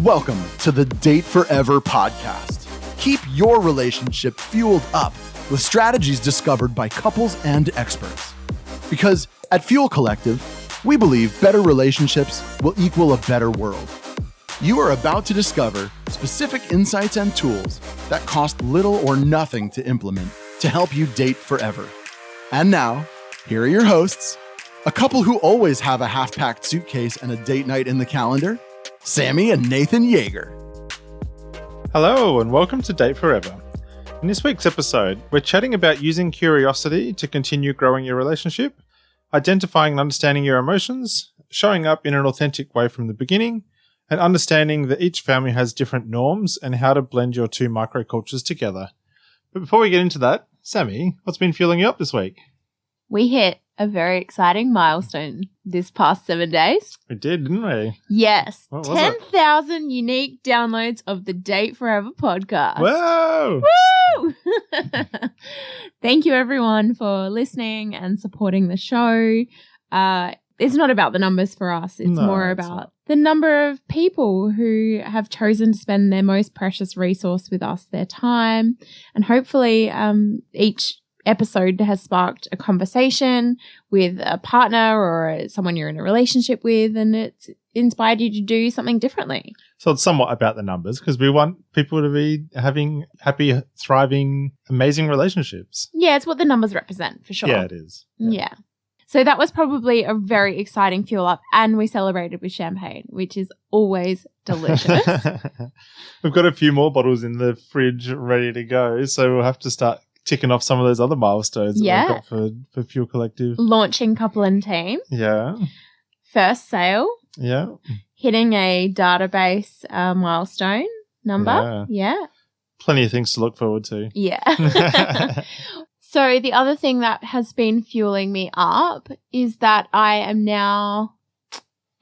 Welcome to the Date Forever podcast. Keep your relationship fueled up with strategies discovered by couples and experts. Because at Fuel Collective, we believe better relationships will equal a better world. You are about to discover specific insights and tools that cost little or nothing to implement to help you date forever. And now, here are your hosts, a couple who always have a half-packed suitcase and a date night in the calendar, Sammy and Nathan Yeager. Hello and welcome to Date Forever. In this week's episode, we're chatting about using curiosity to continue growing your relationship, identifying and understanding your emotions, showing up in an authentic way from the beginning, and understanding that each family has different norms and how to blend your two microcultures together. But before we get into that, Sammy, what's been fueling you up this week? We hit a very exciting milestone this past 7 days. We did, didn't we? Yes. 10,000 unique downloads of the Date Forever podcast. Whoa! Woo! Thank you, everyone, for listening and supporting the show. It's not about the numbers for us. It's more about the number of people who have chosen to spend their most precious resource with us, their time. And hopefully each episode has sparked a conversation with a partner or someone you're in a relationship with, and it's inspired you to do something differently. So it's somewhat about the numbers because we want people to be having happy, thriving, amazing relationships. Yeah, it's what the numbers represent for sure. Yeah, it is. Yeah. So that was probably a very exciting fuel up, and we celebrated with champagne, which is always delicious. We've got a few more bottles in the fridge ready to go, so we'll have to start ticking off some of those other milestones that we've got for Fuel Collective. Launching couple and team. Yeah. First sale. Yeah. Hitting a database milestone number. Yeah. Plenty of things to look forward to. Yeah. So the other thing that has been fueling me up is that I am now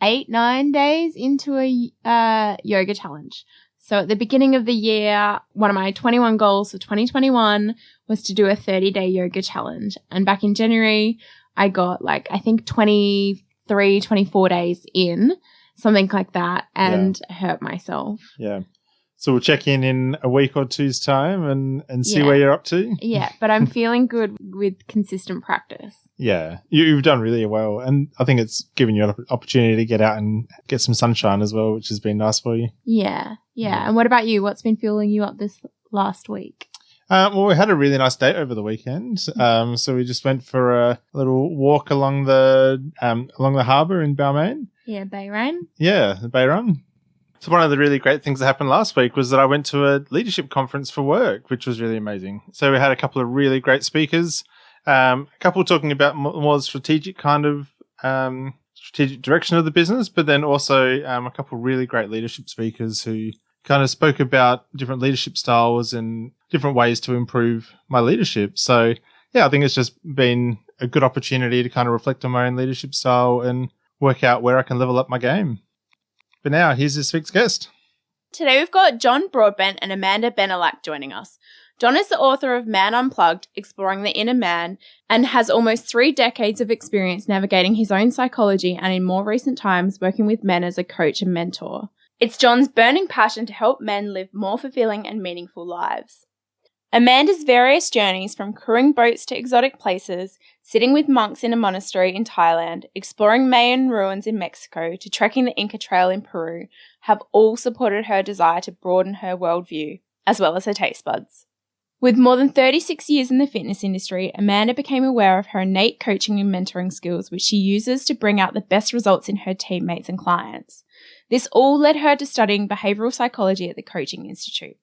8-9 days into a yoga challenge. So at the beginning of the year, one of my 21 goals for 2021 was to do a 30-day yoga challenge. And back in January, I got I think 23, 24 days in, something like that, and hurt myself. Yeah. So we'll check in a week or two's time and see where you're up to. Yeah, but I'm feeling good with consistent practice. Yeah, you've done really well. And I think it's given you an opportunity to get out and get some sunshine as well, which has been nice for you. Yeah. And what about you? What's been fueling you up this last week? Well, we had a really nice date over the weekend. So we just went for a little walk along the harbour in Balmain. Yeah, Bay Run. Yeah, the Bay Run. So one of the really great things that happened last week was that I went to a leadership conference for work, which was really amazing. So we had a couple of really great speakers, a couple talking about more strategic kind of strategic direction of the business, but then also a couple of really great leadership speakers who kind of spoke about different leadership styles and different ways to improve my leadership. So yeah, I think it's just been a good opportunity to kind of reflect on my own leadership style and work out where I can level up my game. But now, here's this week's guest. Today we've got John Broadbent and Amanda Benelak joining us. John is the author of Man Unplugged, Exploring the Inner Man, and has almost 3 decades of experience navigating his own psychology and in more recent times working with men as a coach and mentor. It's John's burning passion to help men live more fulfilling and meaningful lives. Amanda's various journeys from crewing boats to exotic places, sitting with monks in a monastery in Thailand, exploring Mayan ruins in Mexico, to trekking the Inca Trail in Peru, have all supported her desire to broaden her worldview, as well as her taste buds. With more than 36 years in the fitness industry, Amanda became aware of her innate coaching and mentoring skills, which she uses to bring out the best results in her teammates and clients. This all led her to studying behavioural psychology at the Coaching Institute.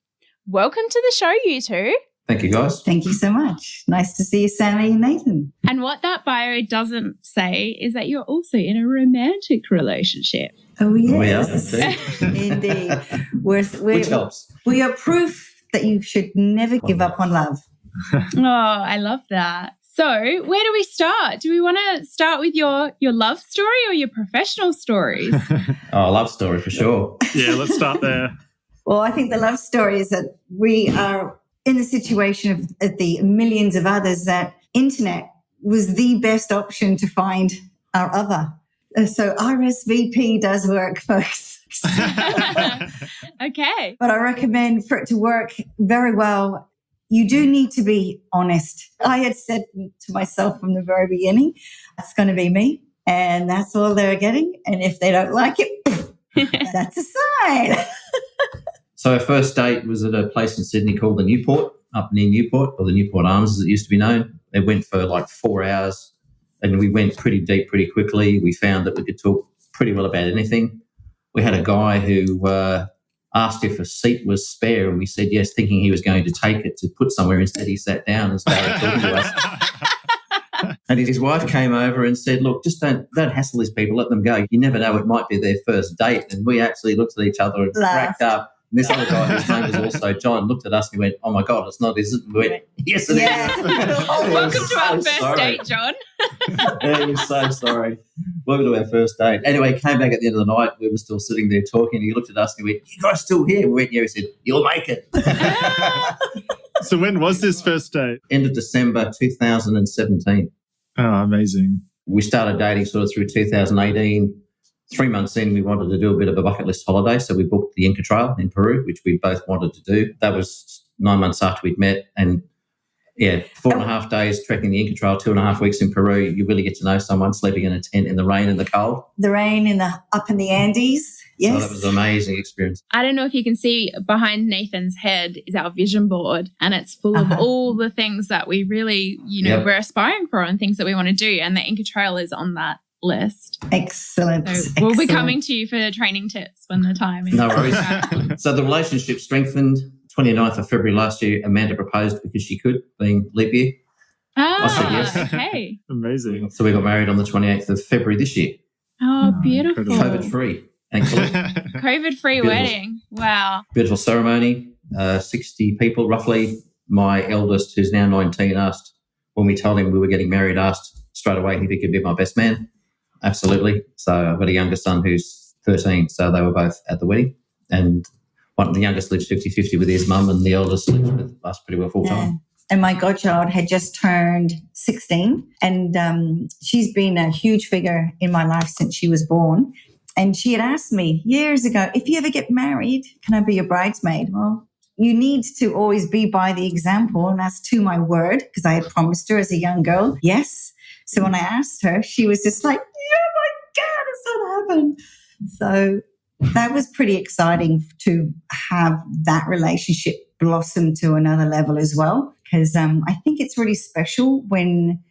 Welcome to the show, you two. Thank you, guys. Thank you so much. Nice to see you, Sammy and Nathan. And what that bio doesn't say is that you're also in a romantic relationship. Oh, yes. We are, indeed. Which helps. We are proof that you should never give up on love. Oh, I love that. So where do we start? Do we want to start with your love story or your professional stories? Love story for sure. Yeah, let's start there. Well, I think the love story is that we are in the situation of the millions of others that internet was the best option to find our other. So RSVP does work, folks. Okay. But I recommend for it to work very well, you do need to be honest. I had said to myself from the very beginning, it's going to be me, and that's all they're getting. And if they don't like it, that's a sign. So our first date was at a place in Sydney called the Newport, up near Newport, or the Newport Arms as it used to be known. It went for like 4 hours, and we went pretty deep pretty quickly. We found that we could talk pretty well about anything. We had a guy who asked if a seat was spare, and we said yes, thinking he was going to take it to put somewhere. Instead, he sat down and started talking to us. And his wife came over and said, look, just don't hassle these people, let them go. You never know, it might be their first date. And we actually looked at each other and cracked up. And this other guy, whose name was also John, looked at us and he went, oh my God, it's not, is it? And we went, yes, it is. Welcome to our first date, John. Yeah, he was so sorry. Welcome to our first date. Anyway, he came back at the end of the night. We were still sitting there talking. He looked at us and he went, you guys still here? We went, yeah. He said, you'll make it. So when was this first date? End of December 2017. Oh, amazing. We started dating sort of through 2018. 3 months in, we wanted to do a bit of a bucket list holiday, so we booked the Inca Trail in Peru, which we both wanted to do. That was 9 months after we'd met, and 4.5 days trekking the Inca Trail, 2.5 weeks in Peru. You really get to know someone, sleeping in a tent in the rain and the cold. The rain up in the Andes. Yes. So that was an amazing experience. I don't know if you can see behind Nathan's head is our vision board, and it's full of all the things that we really, we're aspiring for and things that we want to do. And the Inca Trail is on that list. Excellent. So we'll be coming to you for training tips when the time is. No worries. So the relationship strengthened. 29th of February last year, Amanda proposed because she could, being leap year. I said yes. Okay. Amazing. So we got married on the 28th of February this year. Oh, beautiful. COVID-free, thankfully. COVID-free wedding. Wow. Beautiful ceremony. 60 people, roughly. My eldest, who's now 19, asked, when we told him we were getting married, asked straight away if he could be my best man. Absolutely. So I've got a younger son who's 13, so they were both at the wedding. And the youngest lives 50-50 with his mum, and the eldest lives with us pretty well full time. Yeah. And my godchild had just turned 16, and she's been a huge figure in my life since she was born. And she had asked me years ago, if you ever get married, can I be your bridesmaid? Well, you need to always be by the example, and that's to my word, because I had promised her as a young girl, yes. So when I asked her, she was just like, oh my God, it's not happened. So that was pretty exciting to have that relationship blossom to another level as well, because I think it's really special when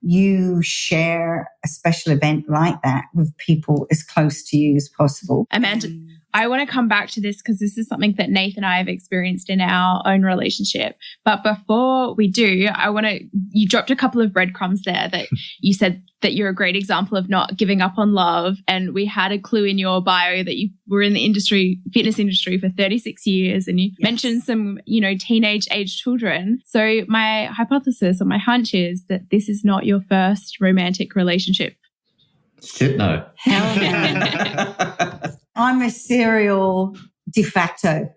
you share a special event like that with people as close to you as possible. Amanda, I want to come back to this because this is something that Nathan and I have experienced in our own relationship. But before we do, you dropped a couple of breadcrumbs there that you said that you're a great example of not giving up on love. And we had a clue in your bio that you were in the fitness industry for 36 years. And you mentioned some, teenage age children. So my hypothesis or my hunch is that this is not your first romantic relationship. Shit, no. Hell no. I'm a serial de facto.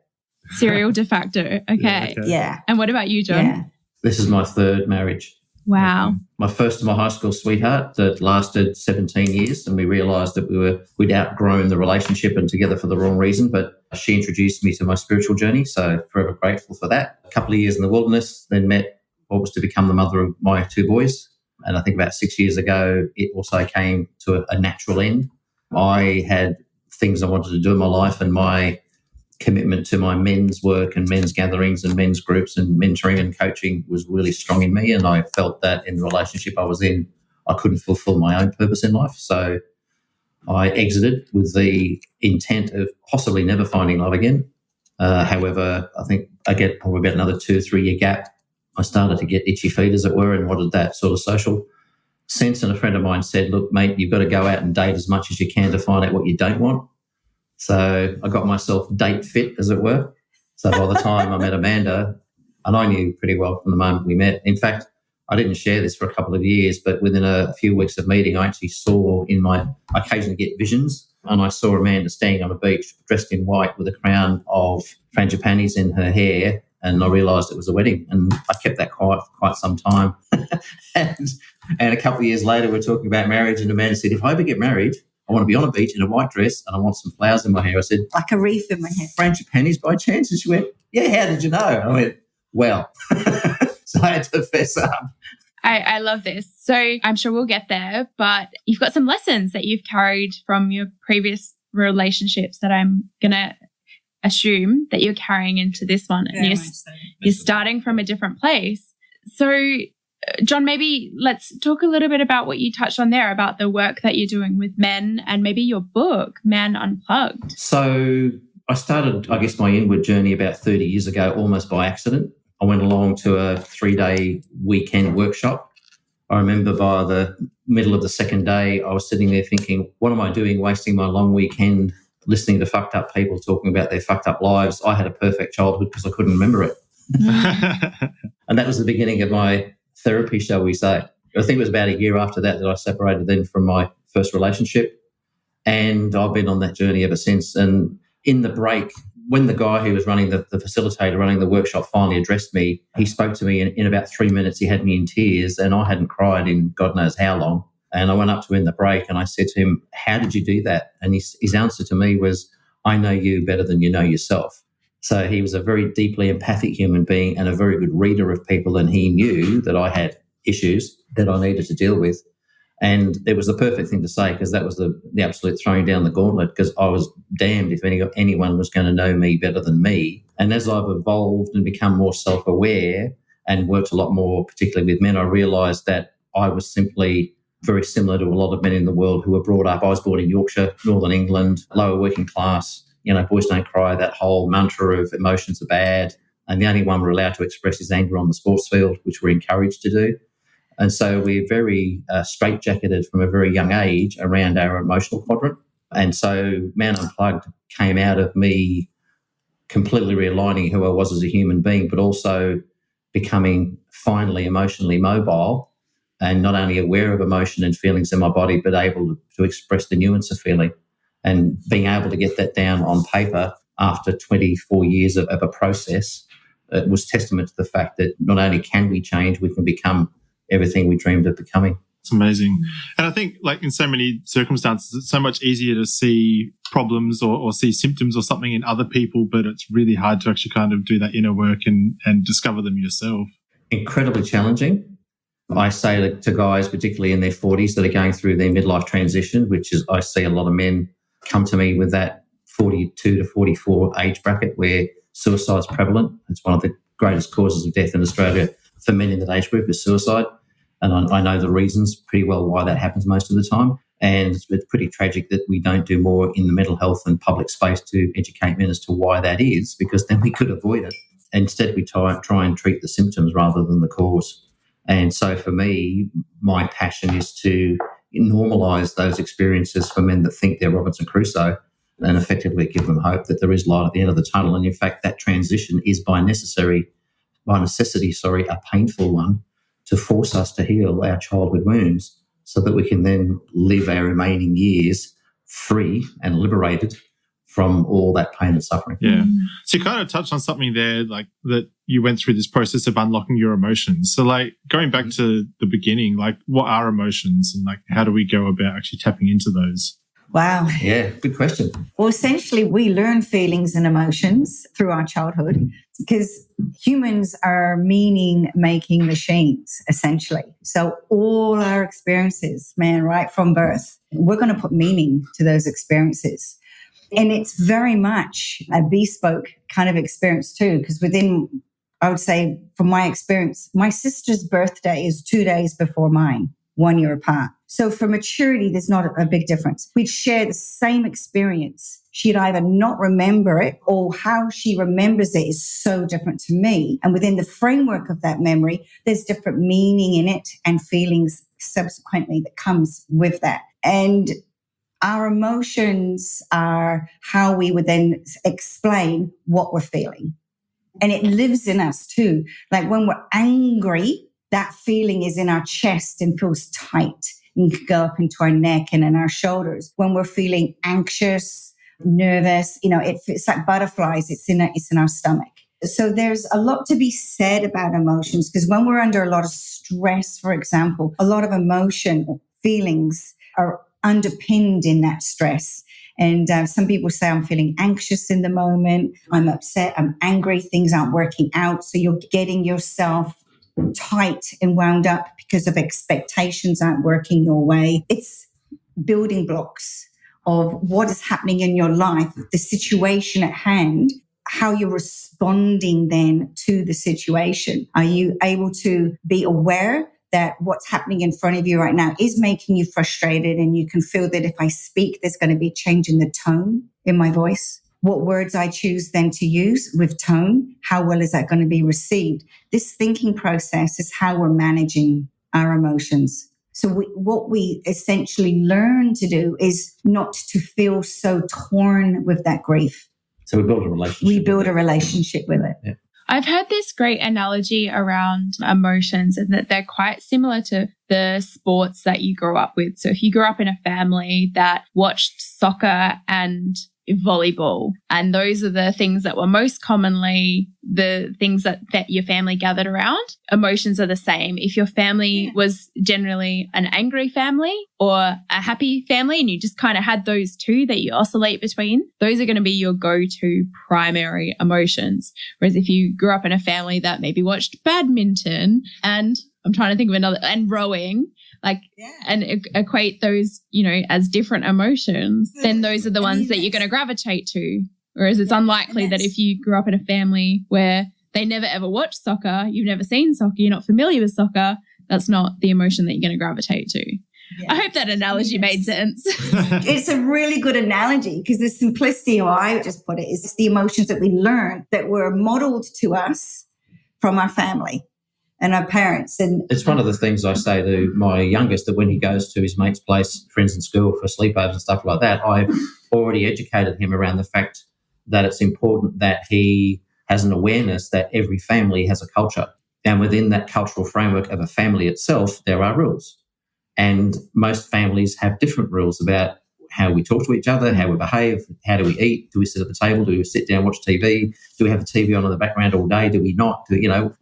Serial de facto. Okay. Yeah. And what about you, John? Yeah. This is my third marriage. Wow. My first to my high school sweetheart that lasted 17 years, and we realised that we'd outgrown the relationship and together for the wrong reason, but she introduced me to my spiritual journey, so forever grateful for that. A couple of years in the wilderness, then met what was to become the mother of my two boys, and I think about 6 years ago, it also came to a natural end. I had things I wanted to do in my life, and my commitment to my men's work and men's gatherings and men's groups and mentoring and coaching was really strong in me, and I felt that in the relationship I was in, I couldn't fulfill my own purpose in life. So I exited with the intent of possibly never finding love again. However, I think I get probably about another 2 or 3 year gap. I started to get itchy feet, as it were, and wanted that sort of social sense. And a friend of mine said, look, mate, you've got to go out and date as much as you can to find out what you don't want. So I got myself date fit, as it were. So by the time I met Amanda, and I knew pretty well from the moment we met. In fact, I didn't share this for a couple of years, but within a few weeks of meeting, I actually saw I occasionally get visions, and I saw Amanda standing on a beach dressed in white with a crown of frangipanis in her hair, and I realised it was a wedding, and I kept that quiet for quite some time. and a couple of years later, we're talking about marriage, and Amanda said, if I ever get married, I want to be on a beach in a white dress and I want some flowers in my hair. I said, like a wreath in my hair. Frangipani's by chance? And she went, yeah, how did you know? I went, well. So I had to fess up. I love this. So I'm sure we'll get there, but you've got some lessons that you've carried from your previous relationships that I'm going to assume that you're carrying into this one. And you're starting from a different place. So, John, maybe let's talk a little bit about what you touched on there about the work that you're doing with men and maybe your book, Man Unplugged. So I started, I guess, my inward journey about 30 years ago, almost by accident. I went along to a 3-day weekend workshop. I remember by the middle of the second day, I was sitting there thinking, what am I doing wasting my long weekend listening to fucked up people talking about their fucked up lives? I had a perfect childhood because I couldn't remember it. And that was the beginning of my therapy, shall we say. I think it was about a year after that I separated then from my first relationship. And I've been on that journey ever since. And in the break, when the guy who was running the facilitator running the workshop finally addressed me, he spoke to me in about 3 minutes. He had me in tears and I hadn't cried in God knows how long. And I went up to him in the break and I said to him, how did you do that? And his answer to me was, I know you better than you know yourself. So he was a very deeply empathic human being and a very good reader of people, and he knew that I had issues that I needed to deal with. And it was the perfect thing to say because that was the absolute throwing down the gauntlet, because I was damned if anyone was going to know me better than me. And as I've evolved and become more self-aware and worked a lot more, particularly with men, I realised that I was simply very similar to a lot of men in the world who were brought up. I was born in Yorkshire, Northern England, lower working class, boys don't cry, that whole mantra of emotions are bad. And the only one we're allowed to express is anger on the sports field, which we're encouraged to do. And so we're very straitjacketed from a very young age around our emotional quadrant. And so Man Unplugged came out of me completely realigning who I was as a human being, but also becoming finally emotionally mobile and not only aware of emotion and feelings in my body, but able to express the nuance of feeling. And being able to get that down on paper after 24 years of a process, it was testament to the fact that not only can we change, we can become everything we dreamed of becoming. It's amazing. And I think like in so many circumstances, it's so much easier to see problems or see symptoms or something in other people, but it's really hard to actually kind of do that inner work and discover them yourself. Incredibly challenging. I say to guys, particularly in their 40s that are going through their midlife transition, which is I see a lot of men come to me with that 42 to 44 age bracket where suicide is prevalent. It's one of the greatest causes of death in Australia for men in that age group is suicide. And I know the reasons pretty well why that happens most of the time. And it's pretty tragic that we don't do more in the mental health and public space to educate men as to why that is, because then we could avoid it. Instead, we try and treat the symptoms rather than the cause. And so for me, my passion is to normalise those experiences for men that think they're Robinson Crusoe and effectively give them hope that there is light at the end of the tunnel. And in fact, that transition is by necessity, a painful one to force us to heal our childhood wounds so that we can then live our remaining years free and liberated from all that pain and suffering. Yeah. So you kind of touched on something there, like that you went through this process of unlocking your emotions. So like going back to the beginning, like what are emotions and like how do we go about actually tapping into those? Wow. Yeah, good question. Well, essentially, we learn feelings and emotions through our childhood because humans are meaning-making machines, essentially. So all our experiences, man, right from birth, we're going to put meaning to those experiences. And it's very much a bespoke kind of experience too, because I would say from my experience, my sister's birthday is 2 days before mine, 1 year apart. So for maturity, there's not a big difference. We'd share the same experience. She'd either not remember it or how she remembers it is so different to me. And within the framework of that memory, there's different meaning in it and feelings subsequently that comes with that. And our emotions are how we would then explain what we're feeling. And it lives in us too. Like when we're angry, that feeling is in our chest and feels tight and can go up into our neck and in our shoulders. When we're feeling anxious, nervous, it's like butterflies. It's in our stomach. So there's a lot to be said about emotions because when we're under a lot of stress, for example, a lot of emotion feelings are underpinned in that stress. And some people say, I'm feeling anxious in the moment, I'm upset, I'm angry, things aren't working out. So you're getting yourself tight and wound up because of expectations aren't working your way. It's building blocks of what is happening in your life, the situation at hand, how you're responding then to the situation. Are you able to be aware that what's happening in front of you right now is making you frustrated, and you can feel that if I speak, there's going to be a change in the tone in my voice? What words I choose then to use with tone, how well is that going to be received? This thinking process is how we're managing our emotions. So what we essentially learn to do is not to feel so torn with that grief. So we build a relationship. We build a relationship with it. Yeah. I've heard this great analogy around emotions, and that they're quite similar to the sports that you grew up with. So if you grew up in a family that watched soccer and volleyball, and those are the things that were most commonly the things that your family gathered around, emotions are the same. If your family was generally an angry family or a happy family, and you just kind of had those two that you oscillate between, those are going to be your go-to primary emotions. Whereas if you grew up in a family that maybe watched badminton, and I'm trying to think of another, and rowing, and equate those, as different emotions, then those are the ones that you're going to gravitate to. Whereas it's unlikely that if you grew up in a family where they never ever watched soccer, you've never seen soccer, you're not familiar with soccer, that's not the emotion that you're going to gravitate to. Yeah. I hope that analogy made sense. It's a really good analogy, because the simplicity, how I just put it, is the emotions that we learn that were modeled to us from our family and our parents. And it's one of the things I say to my youngest, that when he goes to his mate's place, friends in school for sleepovers and stuff like that, I've already educated him around the fact that it's important that he has an awareness that every family has a culture. And within that cultural framework of a family itself, there are rules. And most families have different rules about how we talk to each other, how we behave, how do we eat, do we sit at the table, do we sit down, watch TV, do we have the TV on in the background all day, do we not,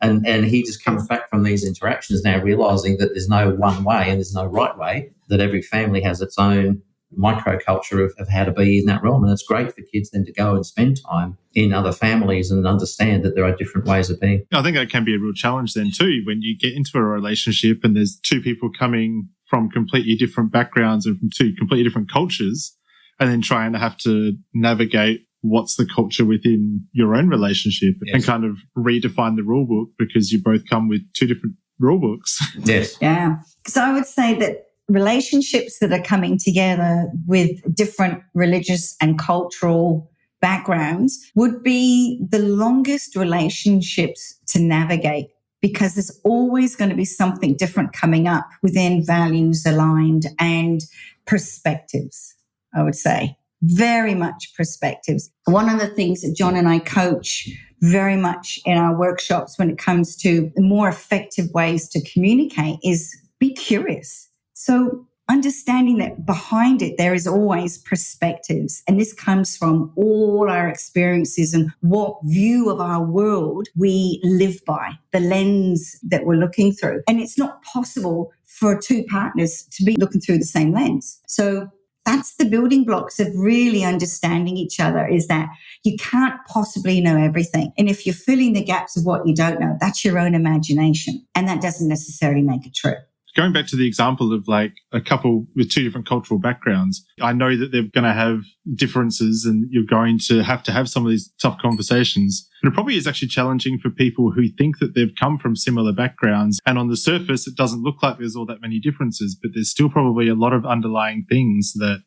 and he just comes back from these interactions now realising that there's no one way and there's no right way, that every family has its own microculture of how to be in that realm. And it's great for kids then to go and spend time in other families and understand that there are different ways of being. I think that can be a real challenge then too, when you get into a relationship and there's two people coming from completely different backgrounds and from two completely different cultures, and then trying to have to navigate what's the culture within your own relationship. Yes. And kind of redefine the rule book, because you both come with two different rule books. Yes. Yeah. So I would say that relationships that are coming together with different religious and cultural backgrounds would be the longest relationships to navigate, because there's always going to be something different coming up within values aligned and perspectives, I would say. Very much perspectives. One of the things that John and I coach very much in our workshops when it comes to more effective ways to communicate is be curious. So understanding that behind it, there is always perspectives. And this comes from all our experiences and what view of our world we live by, the lens that we're looking through. And it's not possible for two partners to be looking through the same lens. So that's the building blocks of really understanding each other, is that you can't possibly know everything. And if you're filling the gaps of what you don't know, that's your own imagination. And that doesn't necessarily make it true. Going back to the example of like a couple with two different cultural backgrounds, I know that they're going to have differences and you're going to have some of these tough conversations. And it probably is actually challenging for people who think that they've come from similar backgrounds. And on the surface, it doesn't look like there's all that many differences, but there's still probably a lot of underlying things that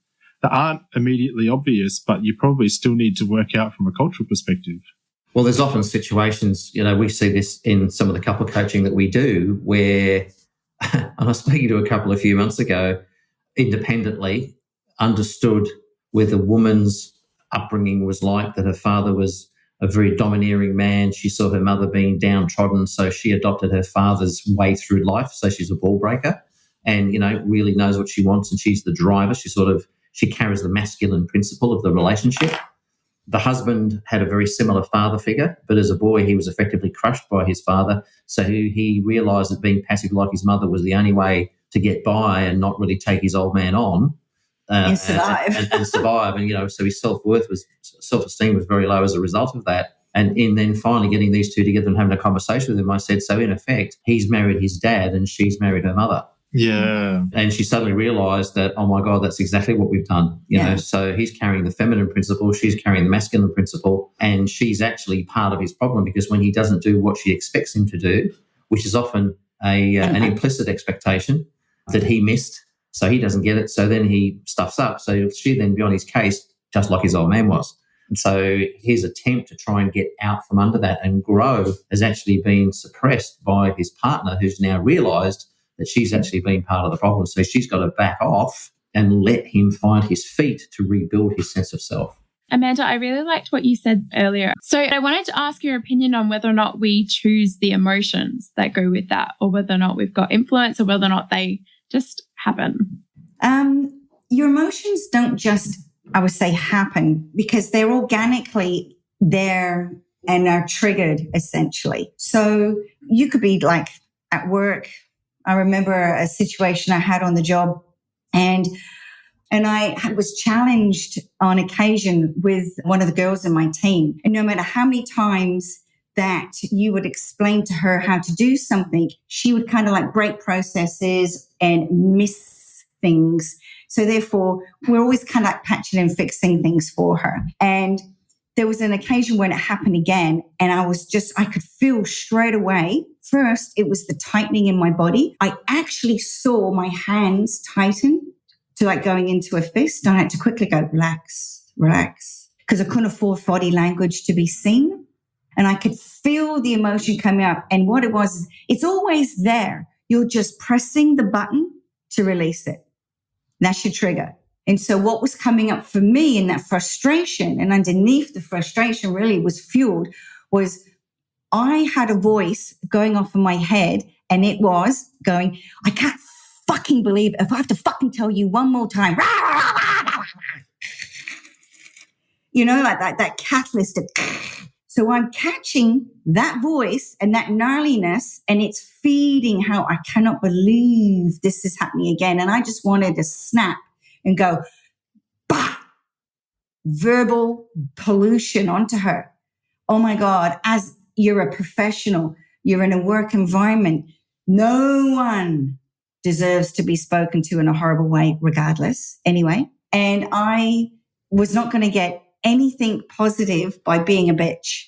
aren't immediately obvious, but you probably still need to work out from a cultural perspective. Well, there's often situations, we see this in some of the couple coaching that we do, where and I was speaking to a couple a few months ago, independently understood where the woman's upbringing was like, that her father was a very domineering man. She saw her mother being downtrodden, so she adopted her father's way through life. So she's a ball breaker and, really knows what she wants, and she's the driver. She carries the masculine principle of the relationship. The husband had a very similar father figure, but as a boy, he was effectively crushed by his father. So he realised that being passive like his mother was the only way to get by and not really take his old man on. And survive. and survive. And, so his self-esteem was very low as a result of that. And in then finally getting these two together and having a conversation with him, I said, so in effect, he's married his dad and she's married her mother. Yeah. And she suddenly realised that, oh, my God, that's exactly what we've done. You know, so he's carrying the feminine principle, she's carrying the masculine principle, and she's actually part of his problem because when he doesn't do what she expects him to do, which is often an implicit expectation that he missed, so he doesn't get it, so then he stuffs up. So she then be on his case just like his old man was. And so his attempt to try and get out from under that and grow has actually been suppressed by his partner, who's now realised that she's actually been part of the problem. So she's got to back off and let him find his feet to rebuild his sense of self. Amanda, I really liked what you said earlier. So I wanted to ask your opinion on whether or not we choose the emotions that go with that, or whether or not we've got influence, or whether or not they just happen. Your emotions don't just, I would say, happen, because they're organically there and are triggered essentially. So you could be like at work. I remember a situation I had on the job, and I was challenged on occasion with one of the girls in my team. And no matter how many times that you would explain to her how to do something, she would kind of like break processes and miss things. So therefore, we're always kind of like patching and fixing things for her. And there was an occasion when it happened again, and I could feel straight away. First, it was the tightening in my body. I actually saw my hands tighten to like going into a fist. I had to quickly go, relax, because I couldn't afford body language to be seen. And I could feel the emotion coming up. And what it was, it's always there. You're just pressing the button to release it. That's your trigger. And so what was coming up for me in that frustration, and underneath the frustration really was fueled, was I had a voice going off in my head, and it was going, I can't fucking believe it. If I have to fucking tell you one more time, like that catalyst. So I'm catching that voice and that gnarliness, and it's feeding how I cannot believe this is happening again. And I just wanted to snap and go, bah, verbal pollution onto her. Oh my God, as you're a professional, you're in a work environment, no one deserves to be spoken to in a horrible way, regardless. Anyway, and I was not going to get anything positive by being a bitch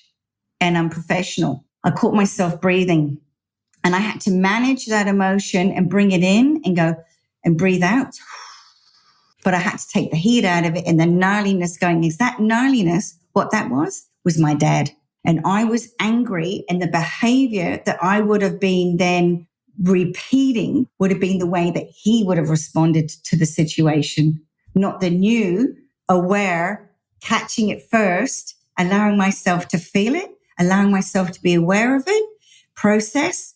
and unprofessional. I caught myself breathing, and I had to manage that emotion and bring it in and go and breathe out. But I had to take the heat out of it, and the gnarliness going, is that gnarliness? What that was my dad. And I was angry, and the behavior that I would have been then repeating would have been the way that he would have responded to the situation, not the new, aware, catching it first, allowing myself to feel it, allowing myself to be aware of it, process,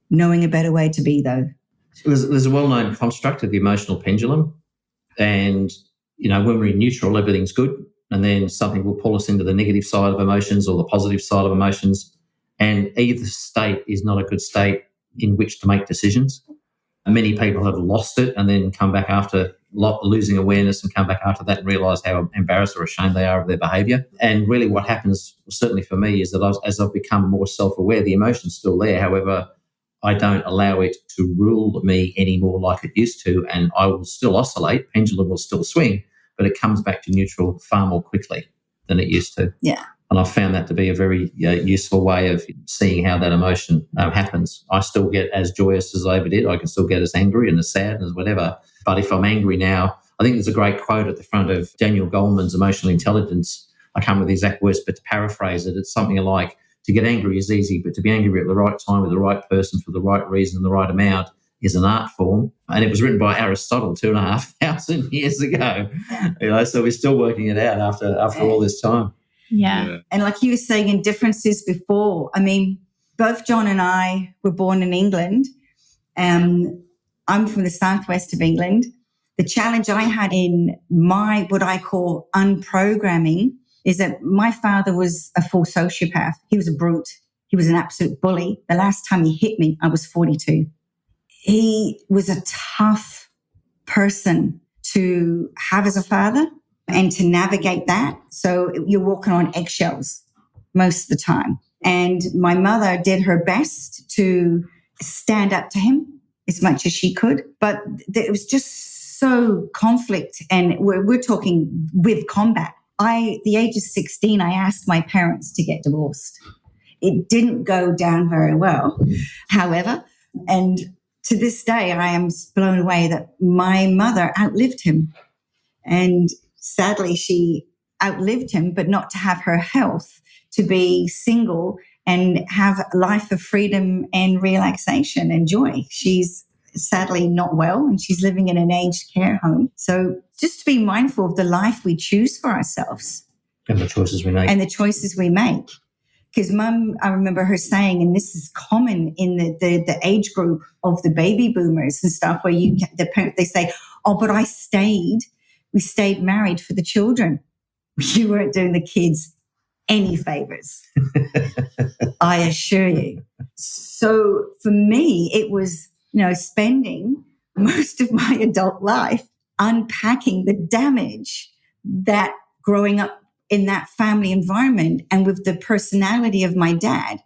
knowing a better way to be though. There's a well-known construct of the emotional pendulum, and when we're in neutral, everything's good, and then something will pull us into the negative side of emotions or the positive side of emotions, and either state is not a good state in which to make decisions. And many people have lost it and then come back after losing awareness and come back after that and realise how embarrassed or ashamed they are of their behaviour. And really what happens, certainly for me, is that as I've become more self-aware, the emotion's still there. However, I don't allow it to rule me anymore like it used to, and I will still oscillate, pendulum will still swing, but it comes back to neutral far more quickly than it used to. Yeah. And I've found that to be a very useful way of seeing how that emotion happens. I still get as joyous as I ever did. I can still get as angry and as sad and as whatever. But if I'm angry now, I think there's a great quote at the front of Daniel Goleman's Emotional Intelligence. I can't remember the exact words, but to paraphrase it, it's something like, to get angry is easy, but to be angry at the right time with the right person for the right reason, the right amount, is an art form. And it was written by Aristotle 2,500 years ago. So we're still working it out after all this time. Yeah. And like you were saying in differences before, I mean, both John and I were born in England. I'm from the southwest of England. The challenge I had in my, what I call unprogramming, is that my father was a full sociopath. He was a brute. He was an absolute bully. The last time he hit me, I was 42. He was a tough person to have as a father and to navigate that. So you're walking on eggshells most of the time. And my mother did her best to stand up to him as much as she could. But it was just so conflict. And we're talking with combat. The age of 16, I asked my parents to get divorced. It didn't go down very well, however. And to this day, I am blown away that my mother outlived him. And sadly, she outlived him, but not to have her health, to be single and have a life of freedom and relaxation and joy. She's sadly not well, and she's living in an aged care home. So just to be mindful of the life we choose for ourselves. And the choices we make. Because Mum, I remember her saying, and this is common in the age group of the baby boomers and stuff, where they say, oh, but we stayed married for the children. You weren't doing the kids any favors. I assure you. So for me, it was, spending most of my adult life unpacking the damage that growing up in that family environment and with the personality of my dad,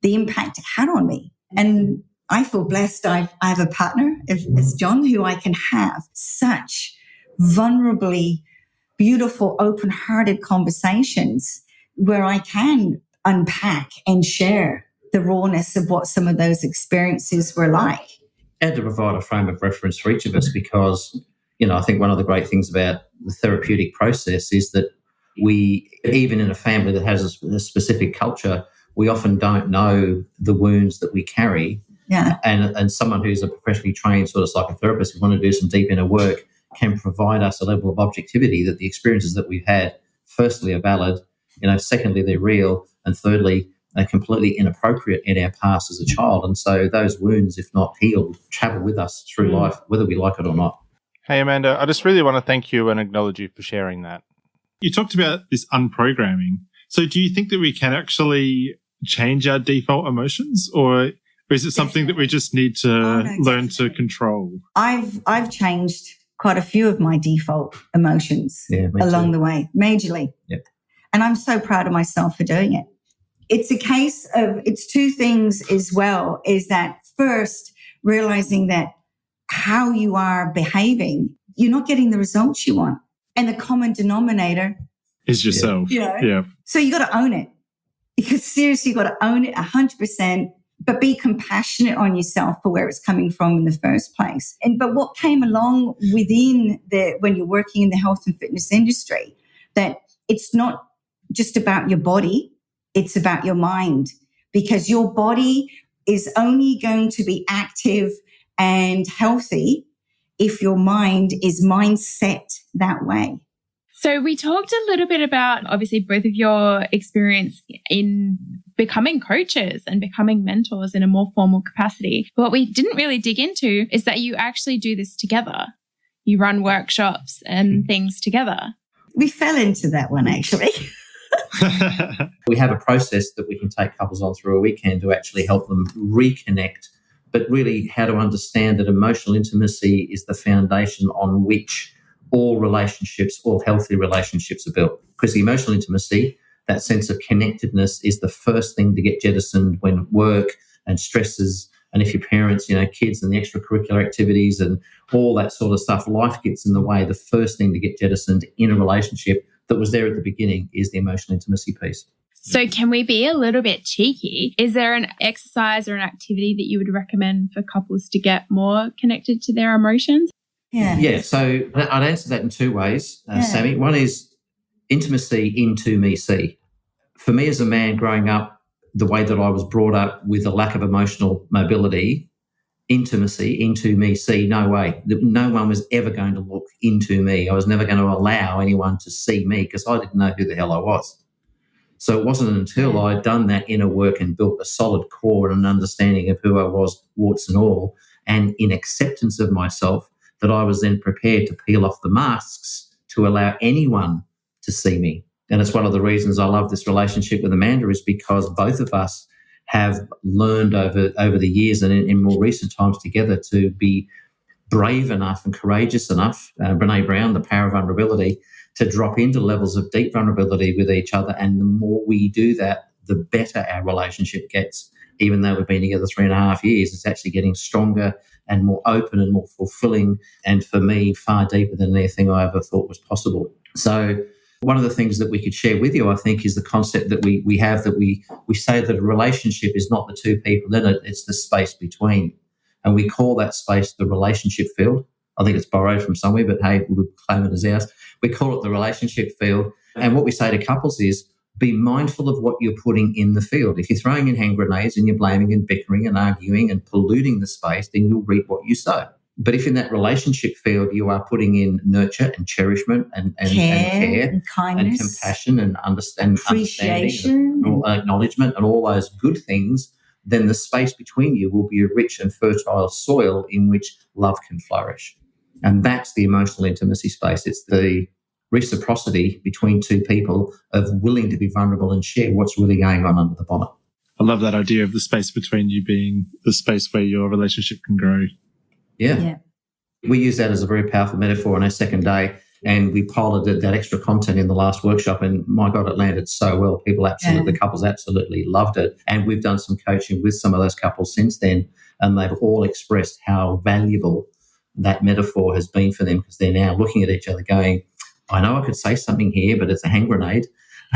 the impact it had on me. And I feel blessed. I have a partner as John, who I can have such vulnerably beautiful, open-hearted conversations where I can unpack and share the rawness of what some of those experiences were like. And to provide a frame of reference for each of us, because, I think one of the great things about the therapeutic process is that we, even in a family that has a specific culture, we often don't know the wounds that we carry. Yeah. And someone who's a professionally trained sort of psychotherapist who want to do some deep inner work can provide us a level of objectivity that the experiences that we've had, firstly, are valid, secondly, they're real, and thirdly, they're completely inappropriate in our past as a child. And so those wounds, if not healed, travel with us through life, whether we like it or not. Hey, Amanda, I just really want to thank you and acknowledge you for sharing that. You talked about this unprogramming. So do you think that we can actually change our default emotions, or is it something that we just need to learn to control? I've changed quite a few of my default emotions along the way, majorly. Yep. And I'm so proud of myself for doing it. It's a case of, it's two things as well, is that first, realizing that how you are behaving, you're not getting the results you want. And the common denominator is yourself. Yeah. So you got to own it. Because seriously, you got to own it 100%, but be compassionate on yourself for where it's coming from in the first place. But what came along within when you're working in the health and fitness industry, that it's not just about your body, it's about your mind, because your body is only going to be active and healthy if your mind is mindset that way. So we talked a little bit about, obviously, both of your experience in becoming coaches and becoming mentors in a more formal capacity. But what we didn't really dig into is that you actually do this together. You run workshops and things together. We fell into that one, actually. We have a process that we can take couples on through a weekend to actually help them reconnect, but really how to understand that emotional intimacy is the foundation on which all relationships, all healthy relationships are built. Because the emotional intimacy, that sense of connectedness, is the first thing to get jettisoned when work and stresses, and if your parents, kids and the extracurricular activities and all that sort of stuff, life gets in the way. The first thing to get jettisoned in a relationship that was there at the beginning is the emotional intimacy piece. So can we be a little bit cheeky? Is there an exercise or an activity that you would recommend for couples to get more connected to their emotions? Yeah, so I'd answer that in two ways, Sammy. One is intimacy into me see. For me as a man growing up, the way that I was brought up with a lack of emotional mobility, intimacy into me see, no way. No one was ever going to look into me. I was never going to allow anyone to see me because I didn't know who the hell I was. So it wasn't until I'd done that inner work and built a solid core and an understanding of who I was, warts and all, and in acceptance of myself, that I was then prepared to peel off the masks to allow anyone to see me. And it's one of the reasons I love this relationship with Amanda, is because both of us have learned over the years and in more recent times together to be brave enough and courageous enough, Brene Brown, The Power of Vulnerability, to drop into levels of deep vulnerability with each other. And the more we do that, the better our relationship gets. Even though we've been together 3.5 years, it's actually getting stronger and more open and more fulfilling. And for me, far deeper than anything I ever thought was possible. So one of the things that we could share with you, I think, is the concept that we have, that we say that a relationship is not the two people in it, it's the space between. And we call that space the relationship field. I think it's borrowed from somewhere, but hey, we'll claim it as ours. We call it the relationship field. And what we say to couples is, be mindful of what you're putting in the field. If you're throwing in hand grenades and you're blaming and bickering and arguing and polluting the space, then you'll reap what you sow. But if in that relationship field you are putting in nurture and cherishment and care and kindness and compassion and understanding and acknowledgement and all those good things, then the space between you will be a rich and fertile soil in which love can flourish. And that's the emotional intimacy space. It's the reciprocity between two people of willing to be vulnerable and share what's really going on under the bonnet. I love that idea of the space between you being the space where your relationship can grow. Yeah. We use that as a very powerful metaphor on our second day, and we piloted that extra content in the last workshop, and my God, it landed so well. The couples absolutely loved it. And we've done some coaching with some of those couples since then, and they've all expressed how valuable that metaphor has been for them, because they're now looking at each other going, I know I could say something here, but it's a hand grenade.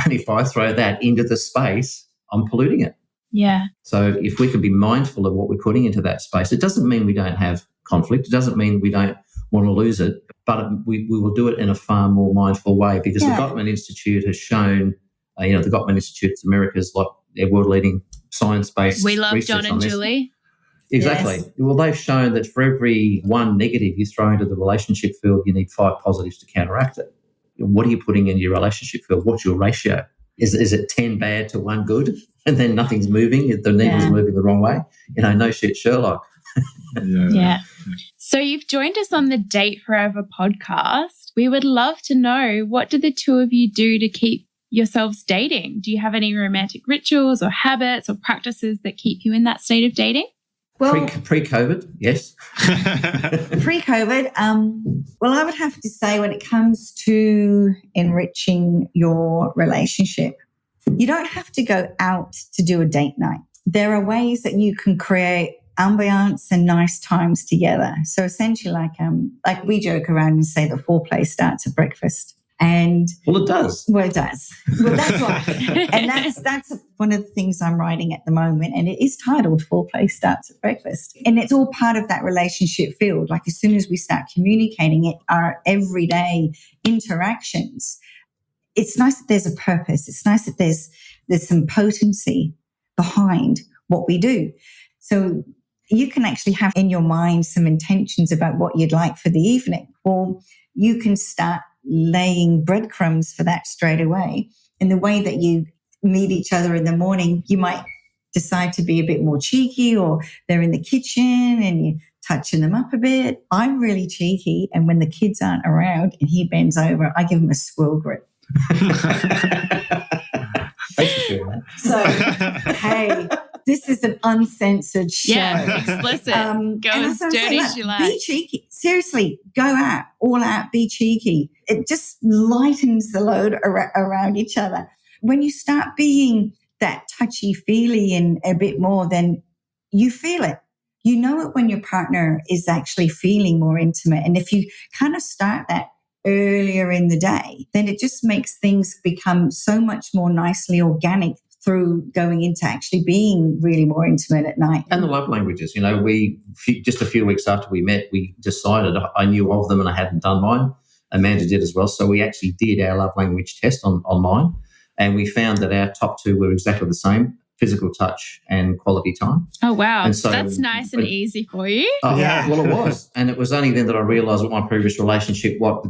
And if I throw that into the space, I'm polluting it. Yeah. So if we can be mindful of what we're putting into that space, it doesn't mean we don't have conflict. It doesn't mean we don't want to lose it, but we will do it in a far more mindful way, because the Gottman Institute has shown, the Gottman Institute is America's their world-leading science-based We love research John and Julie. Exactly. Yes. Well, they've shown that for every one negative you throw into the relationship field, you need 5 positives to counteract it. What are you putting into your relationship field? What's your ratio? Is it 10 bad to 1 good? And then nothing's moving. The needle's moving the wrong way. No shit, Sherlock. Yeah. So you've joined us on the Date Forever podcast. We would love to know, what do the two of you do to keep yourselves dating? Do you have any romantic rituals or habits or practices that keep you in that state of dating? Well, pre-COVID, yes. Pre-COVID, well, I would have to say, when it comes to enriching your relationship, you don't have to go out to do a date night. There are ways that you can create ambiance and nice times together. So essentially, like we joke around and say the foreplay starts at breakfast. And it does. Well, it does. Well, that's life. And that's one of the things I'm writing at the moment. And it is titled Foreplay Starts at Breakfast. And it's all part of that relationship field. Like, as soon as we start communicating it, our everyday interactions, it's nice that there's a purpose. It's nice that there's some potency behind what we do. So you can actually have in your mind some intentions about what you'd like for the evening. Or you can start laying breadcrumbs for that straight away. In the way that you meet each other in the morning, you might decide to be a bit more cheeky, or they're in the kitchen and you're touching them up a bit. I'm really cheeky, and when the kids aren't around and he bends over, I give him a squirrel grip. Thanks for sharing that. So, hey, this is an uncensored show. Yeah, explicit. Go as dirty as you like. Be cheeky. Seriously, go out, all out, be cheeky. It just lightens the load around each other. When you start being that touchy-feely and a bit more, then you feel it. You know it when your partner is actually feeling more intimate. And if you kind of start that earlier in the day, then it just makes things become so much more nicely organic through going into actually being really more intimate at night. And the love languages, just a few weeks after we met, we decided, I knew of them and I hadn't done mine. Amanda did as well. So we actually did our love language test on mine, and we found that our top 2 were exactly the same: physical touch and quality time. Oh, wow. And so, that's nice and easy for you. Oh, yeah. Well, it was. And it was only then that I realised with my previous relationship what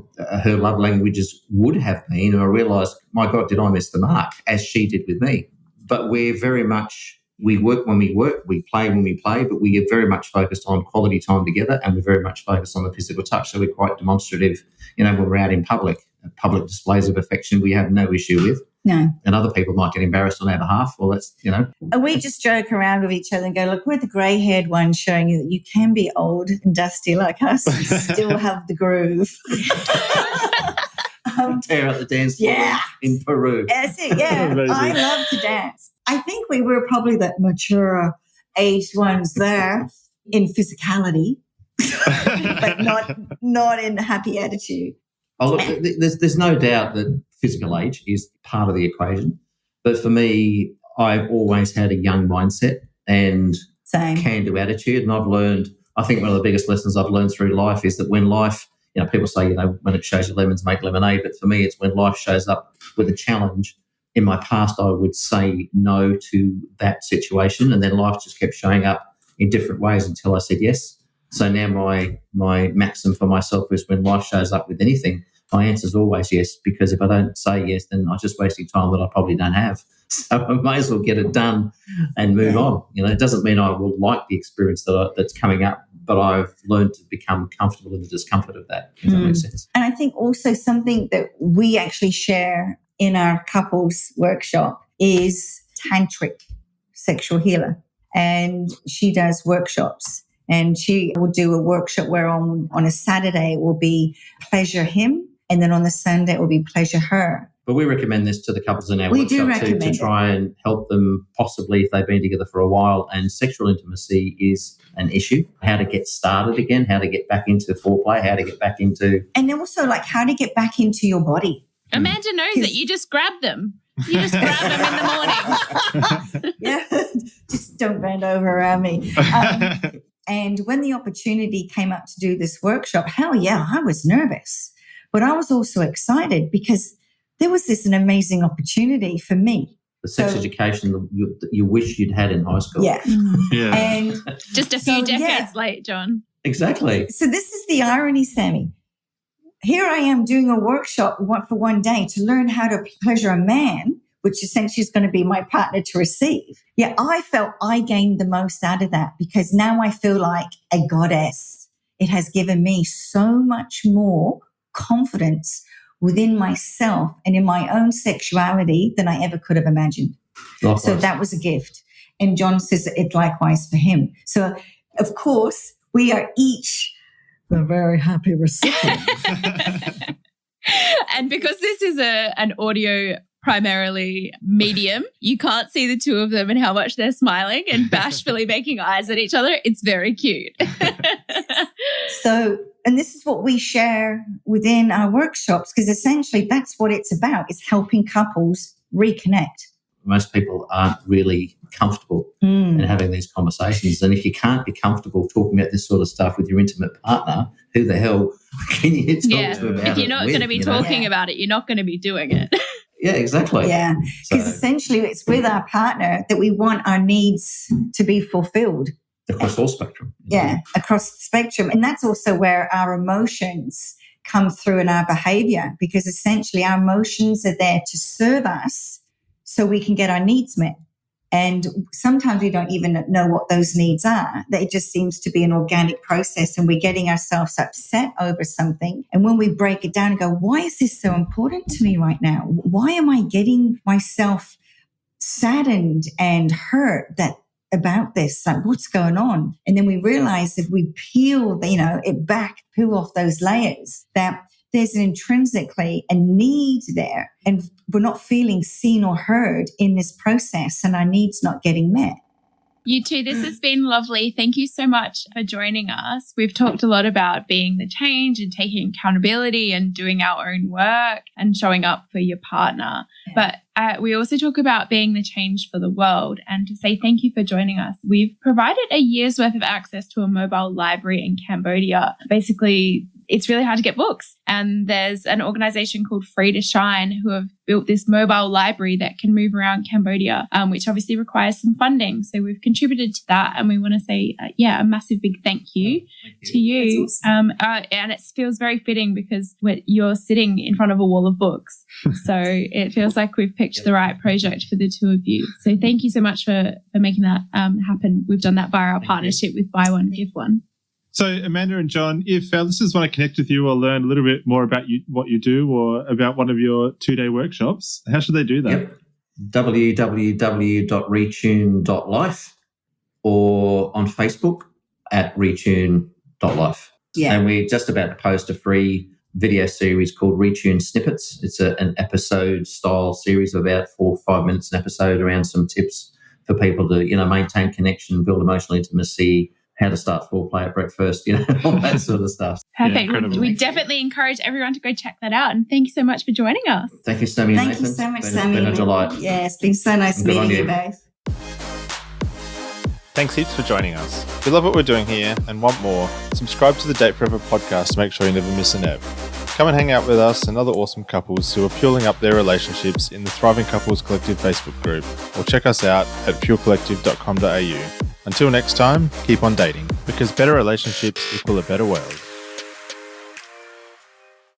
her love languages would have been. And I realised, my God, did I miss the mark, as she did with me. But we're very much, we work when we work, we play when we play, but we are very much focused on quality time together, and we're very much focused on the physical touch. So we're quite demonstrative, when we're out in public displays of affection we have no issue with. No. And other people might get embarrassed on our behalf. Well, that's, And we just joke around with each other and go, look, we're the grey-haired ones, showing you that you can be old and dusty like us and still have the groove. Tear up the dance floor in Peru. That's it, yeah. I love to dance. I think we were probably the mature aged ones there in physicality, but not in happy attitude. Oh, look, there's no doubt that physical age is part of the equation. But for me, I've always had a young mindset and can-do attitude. And I've learned, I think one of the biggest lessons I've learned through life is that when life, people say, when it shows you lemons, make lemonade. But for me, it's when life shows up with a challenge. In my past, I would say no to that situation. And then life just kept showing up in different ways until I said yes. So now my maxim for myself is when life shows up with anything, my answer is always yes, because if I don't say yes, then I'm just wasting time that I probably don't have. So I may as well get it done and move on. It doesn't mean I will like the experience that's coming up, but I've learned to become comfortable in the discomfort of that, if that makes sense. And I think also something that we actually share in our couples workshop is tantric sexual healer. And she does workshops. And she will do a workshop where on a Saturday it will be pleasure him, and then on the Sunday it will be pleasure her. But we recommend this to the couples in our workshop to try and help them, possibly if they've been together for a while and sexual intimacy is an issue, how to get started again, how to get back into foreplay, how to get back into... And also how to get back into your body. Amanda knows that you just grab them. You just grab them in the morning. Yeah, just don't bend over around me. And when the opportunity came up to do this workshop, hell yeah, I was nervous. But I was also excited because there was an amazing opportunity for me. The sex education that you wish you'd had in high school. Yeah. Yeah. And just a few decades late, John. Exactly. So this is the irony, Sammy. Here I am doing a workshop for one day to learn how to pleasure a man, which essentially is going to be my partner to receive. Yeah, I felt I gained the most out of that because now I feel like a goddess. It has given me so much more confidence within myself and in my own sexuality than I ever could have imagined. Likewise. So that was a gift. And John says it likewise for him. So, of course, we are each the very happy recipient. And because this is an audio primarily medium, you can't see the two of them and how much they're smiling and bashfully making eyes at each other. It's very cute. So, and this is what we share within our workshops, because essentially that's what it's about, is helping couples reconnect. Most people aren't really comfortable in having these conversations. And if you can't be comfortable talking about this sort of stuff with your intimate partner, who the hell can you talk to about it? If you're not going to be talking about it, you're not going to be doing it. Yeah, exactly. Yeah, because essentially it's with our partner that we want our needs to be fulfilled. Across all spectrum. Yeah, across the spectrum. And that's also where our emotions come through in our behavior, because essentially our emotions are there to serve us so we can get our needs met. And sometimes we don't even know what those needs are. It just seems to be an organic process, and we're getting ourselves upset over something. And when we break it down and go, why is this so important to me right now? Why am I getting myself saddened and hurt about this? Like, what's going on? And then we realize if we peel, it back, peel off those layers, that there's intrinsically a need there, and we're not feeling seen or heard in this process, and our needs not getting met. You too. This has been lovely. Thank you so much for joining us. We've talked a lot about being the change and taking accountability and doing our own work and showing up for your partner. But we also talk about being the change for the world, and to say thank you for joining us. We've provided a year's worth of access to a mobile library in Cambodia. Basically, it's really hard to get books. And there's an organization called Free to Shine who have built this mobile library that can move around Cambodia, which obviously requires some funding. So we've contributed to that. And we want to say, a massive big thank you to you. Awesome. And it feels very fitting because you're sitting in front of a wall of books. So it feels like we've picked the right project for the two of you. So thank you so much for making that happen. We've done that via our partnership with Buy One, Give One. So, Amanda and John, if our listeners want to connect with you or learn a little bit more about what you do or about one of your 2-day workshops, how should they do that? Yep. www.retune.life or on Facebook at retune.life. Yeah. And we're just about to post a free video series called Retune Snippets. It's an episode-style series of about 4 or 5 minutes an episode around some tips for people to, maintain connection, build emotional intimacy, how to start foreplay at breakfast, all that sort of stuff. Perfect. Yeah, we definitely encourage everyone to go check that out. And thank you so much for joining us. Thank you, Sammy. Thank you so much, Sammy. It's been a delight. Yeah, it's been so nice Good on meeting you you. both. Thanks heaps for joining us. If you love what we're doing here and want more, subscribe to the Date Forever podcast to make sure you never miss an ep. Come and hang out with us and other awesome couples who are fueling up their relationships in the Thriving Couples Collective Facebook group, or check us out at fuelcollective.com.au. Until next time, keep on dating, because better relationships equal a better world.